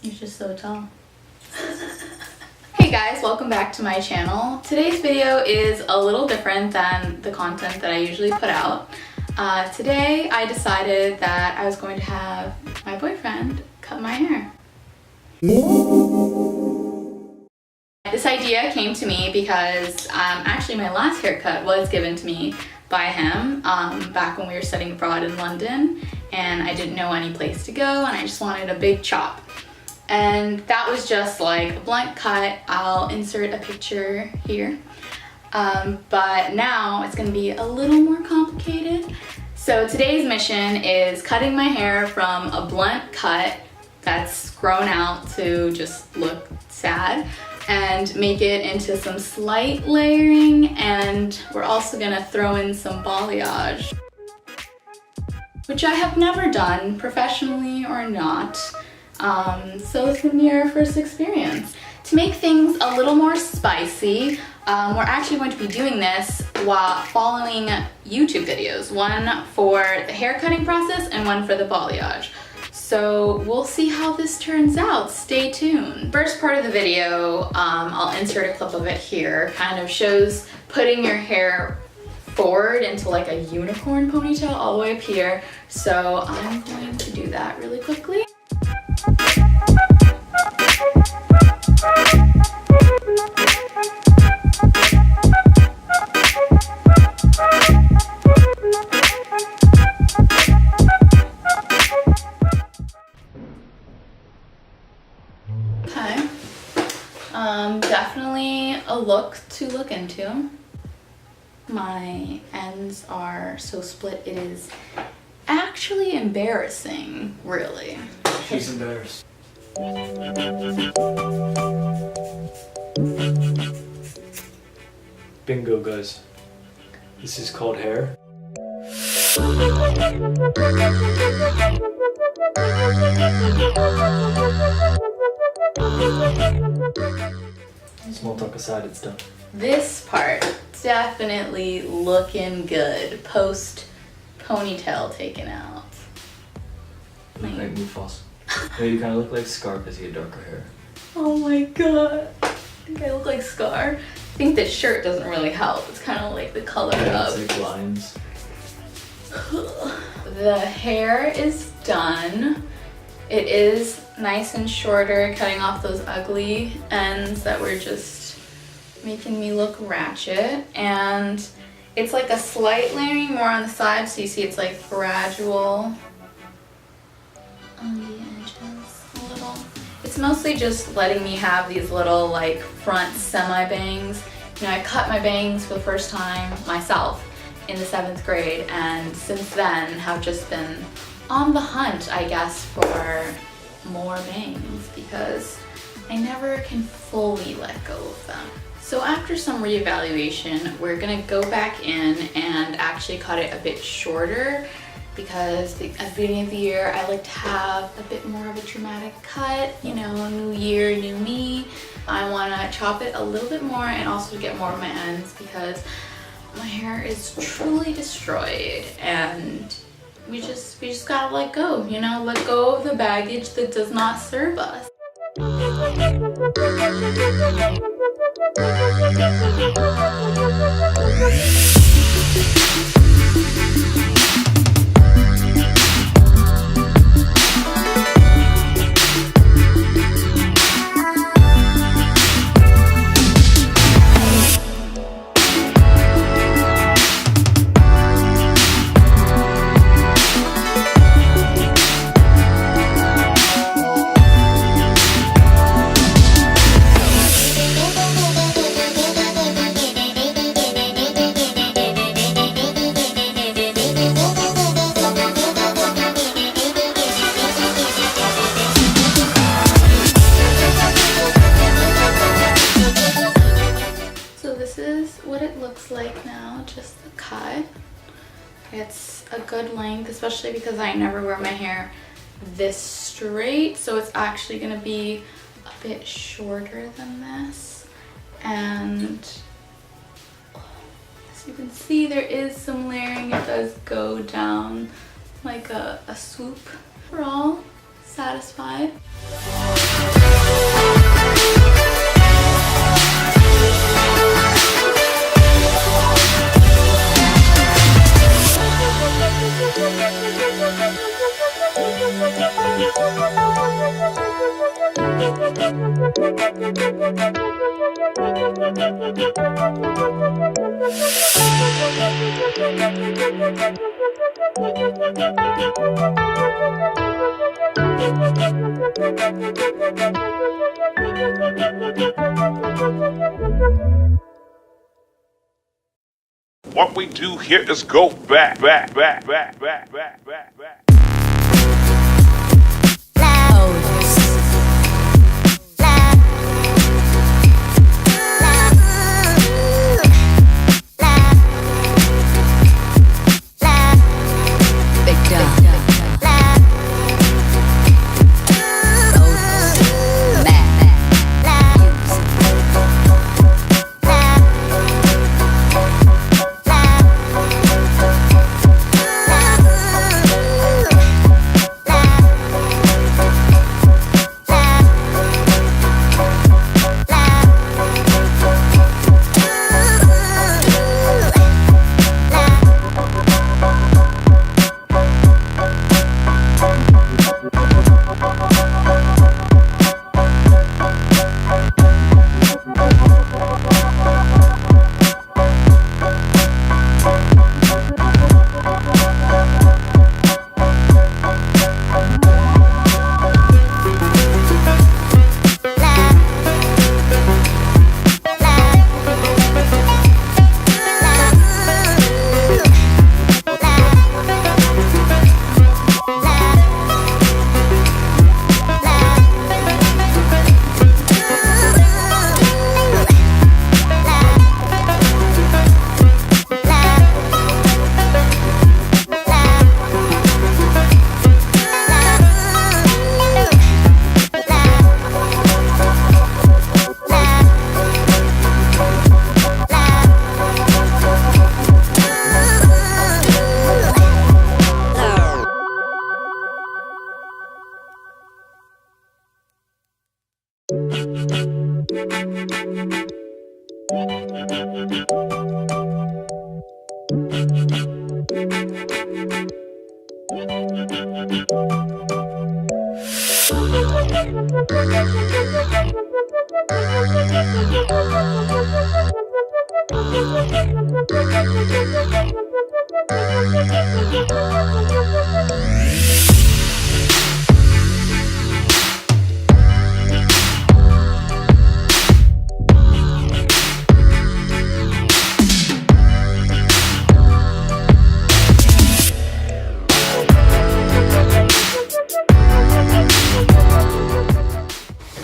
You're just so tall. Hey guys, welcome back to my channel. Today's video is a little different than the content that I usually put out. Today I decided that I was going to have my boyfriend cut my hair. This idea came to me because actually my last haircut was given to me by him back when we were studying abroad in London, and I didn't know any place to go and I just wanted a big chop. And that was just like a blunt cut. I'll insert a picture here. But now it's gonna be a little more complicated. So today's mission is cutting my hair from a blunt cut that's grown out to just look sad and make it into some slight layering, and we're also gonna throw in some balayage, which I have never done professionally or not. So it's gonna be our first experience. To make things a little more spicy, we're actually going to be doing this while following YouTube videos, one for the hair cutting process and one for the balayage. So we'll see how this turns out. Stay tuned. First part of the video, I'll insert a clip of it here, kind of shows putting your hair forward into like a unicorn ponytail all the way up here. So I'm going to do that really quickly. Okay, definitely a look to look into. My ends are so split, it is actually embarrassing, really. She's embarrassed. Bingo, guys. This is called hair. Small talk aside, it's done. This part definitely looking good post ponytail taken out. You look like Mufasa. Yeah, you kind of look like Scar because you have darker hair. Oh my god, I think I look like Scar. I think this shirt doesn't really help. It's kind of like the color of... It's like lines. The hair is done. It is nice and shorter, cutting off those ugly ends that were just making me look ratchet. And it's like a slight layering more on the side, so you see it's like gradual on the edges a little. It's mostly just letting me have these little like front semi-bangs. You know, I cut my bangs for the first time myself in the 7th grade, and since then have just been on the hunt, I guess, for more bangs because I never can fully let go of them. So after some reevaluation, we're gonna go back in and actually cut it a bit shorter because at the beginning of the year, I like to have a bit more of a dramatic cut, you know, new year, new me. I wanna chop it a little bit more and also get more of my ends because my hair is truly destroyed, and we just gotta let go, you know, let go of the baggage that does not serve us. Like now, just the cut. It's a good length, especially because I never wear my hair this straight, so it's actually gonna be a bit shorter than this. And as you can see, there is some layering. It does go down like a swoop. We're all satisfied. What we do here is go back.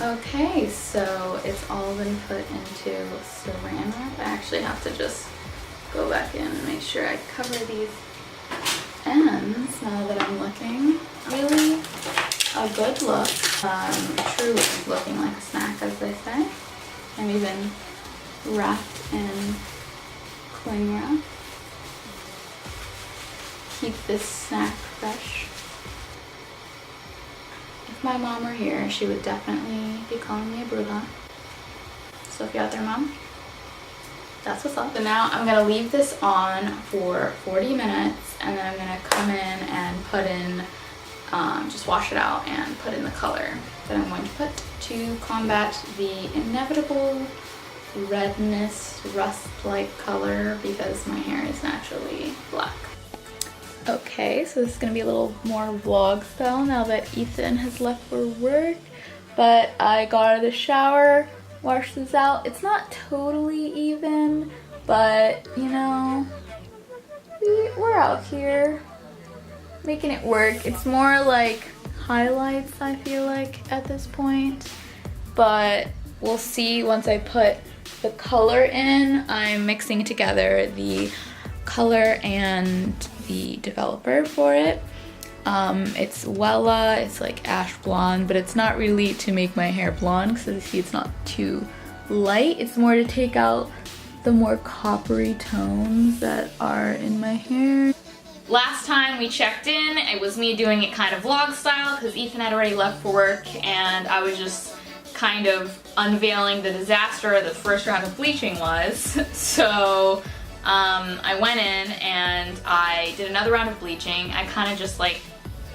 Okay, so it's all been put into saran wrap. I actually have to just go back in and make sure I cover these ends now that I'm looking. Really a good look. Truly looking like a snack, as they say. I'm even wrapped in cling wrap. Keep this snack fresh. If my mom were here, she would definitely be calling me a bruja. So if you're out there, Mom, that's what's up. So now I'm gonna leave this on for 40 minutes and then I'm gonna come in and put in, just wash it out and put in the color that I'm going to put to combat the inevitable redness, rust-like color because my hair is naturally black. Okay, so this is gonna be a little more vlog style now that Ethan has left for work, but I got out of the shower, washed this out. It's not totally even, but you know, we're out here making it work. It's more like highlights, I feel like, at this point, but we'll see once I put the color in. I'm mixing together the color and the developer for it. It's Wella, it's like ash blonde, but it's not really to make my hair blonde because as you see it's not too light. It's more to take out the more coppery tones that are in my hair. Last time we checked in, it was me doing it kind of vlog style because Ethan had already left for work and I was just kind of unveiling the disaster the first round of bleaching was. So I went in and I did another round of bleaching. I kind of just like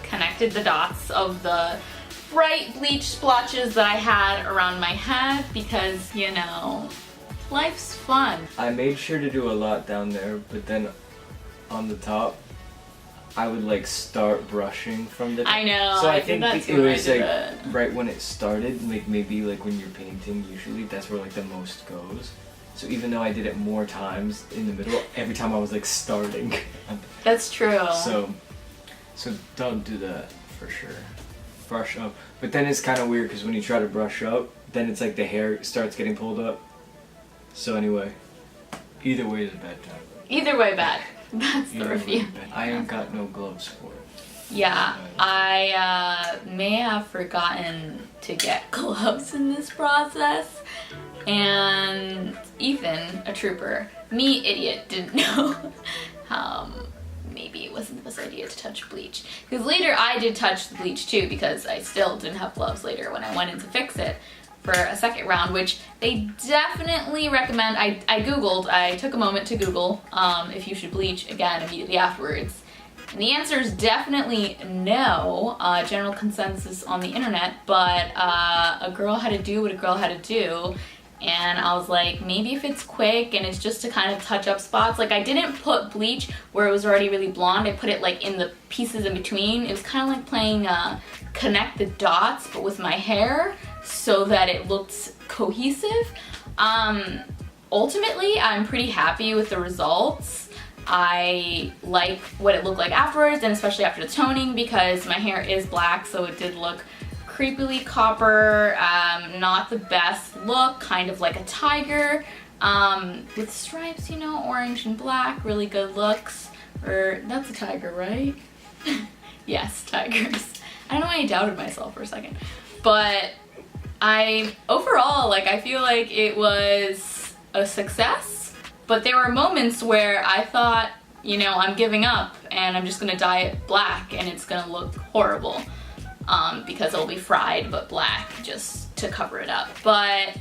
connected the dots of the bright bleach splotches that I had around my head because, you know, life's fun. I made sure to do a lot down there, but then on the top, I would like start brushing from the top. I know, So I I think think that's it when I was did like it. right when it started, like maybe like when you're painting, usually that's where like the most goes. So even though I did it more times in the middle, every time I was like starting. That's true. So don't do that for sure. Brush up. But then it's kind of weird because when you try to brush up, then it's like the hair starts getting pulled up. So anyway, either way is a bad time. Either way, bad. That's the Either way review. is bad. I ain't got no gloves for it. Yeah, I may have forgotten to get gloves in this process, and Ethan, a trooper, me, idiot, didn't know. Maybe it wasn't the best idea to touch bleach. Because later I did touch the bleach too, because I still didn't have gloves later when I went in to fix it for a second round, which they definitely recommend. I googled, I took a moment to Google if you should bleach again immediately afterwards. And the answer is definitely no, general consensus on the internet, but a girl had to do what a girl had to do. And I was like, maybe if it's quick and it's just to kind of touch up spots. Like I didn't put bleach where it was already really blonde. I put it like in the pieces in between. It was kind of like playing connect the dots, but with my hair so that it looked cohesive. Ultimately, I'm pretty happy with the results. I like what it looked like afterwards, and especially after the toning, because my hair is black, so it did look creepily copper, not the best look, kind of like a tiger, with stripes, you know, orange and black, really good looks. Or, that's a tiger, right? Yes, tigers. I don't know why I doubted myself for a second. But overall, like, I feel like it was a success. But there were moments where I thought, you know, I'm giving up and I'm just gonna dye it black and it's gonna look horrible because it'll be fried but black just to cover it up. But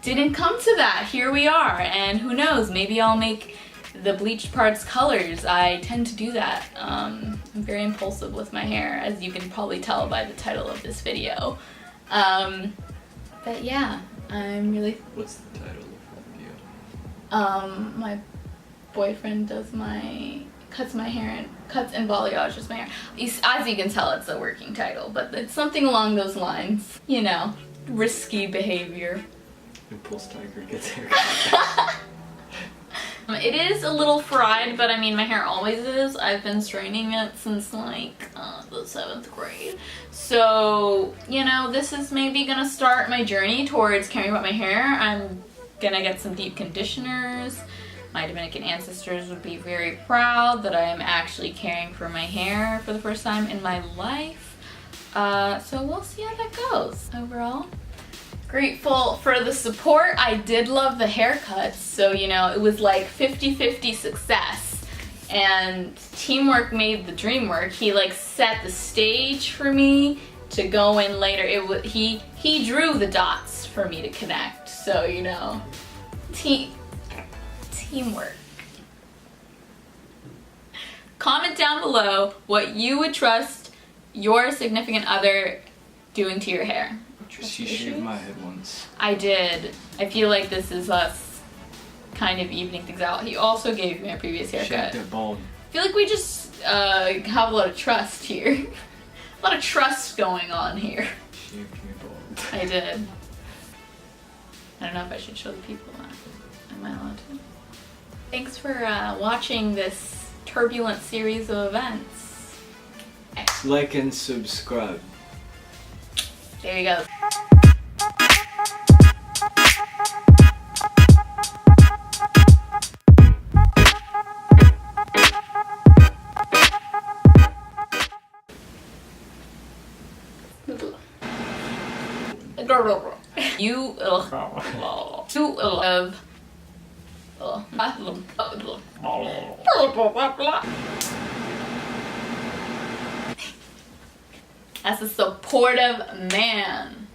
didn't come to that. Here we are, and who knows, maybe I'll make the bleached parts colors. I tend to do that. I'm very impulsive with my hair, as you can probably tell by the title of this video. But yeah, I'm really... What's the title? My boyfriend does cuts my hair and cuts and balayages my hair. As you can tell, it's a working title, but it's something along those lines. You know, risky behavior. Impulse tiger gets hair. It is a little fried, but I mean, my hair always is. I've been straightening it since like the 7th grade. So, you know, this is maybe gonna start my journey towards caring about my hair. I'm gonna get some deep conditioners. My Dominican ancestors would be very proud that I am actually caring for my hair for the first time in my life. So we'll see how that goes. Overall, grateful for the support. I did love the haircuts, so you know, it was like 50-50 success. And teamwork made the dream work. He like set the stage for me to go in later. He drew the dots for me to connect. So, you know, teamwork. Comment down below what you would trust your significant other doing to your hair. She shaved my head once. I did. I feel like this is us kind of evening things out. He also gave me my previous haircut. Shaved it bald. I feel like we just have a lot of trust here. A lot of trust going on here. Shaved me bald. I did. I don't know if I should show the people that. Am I allowed to? Thanks for watching this turbulent series of events. Like and subscribe. There you go. You as a supportive man.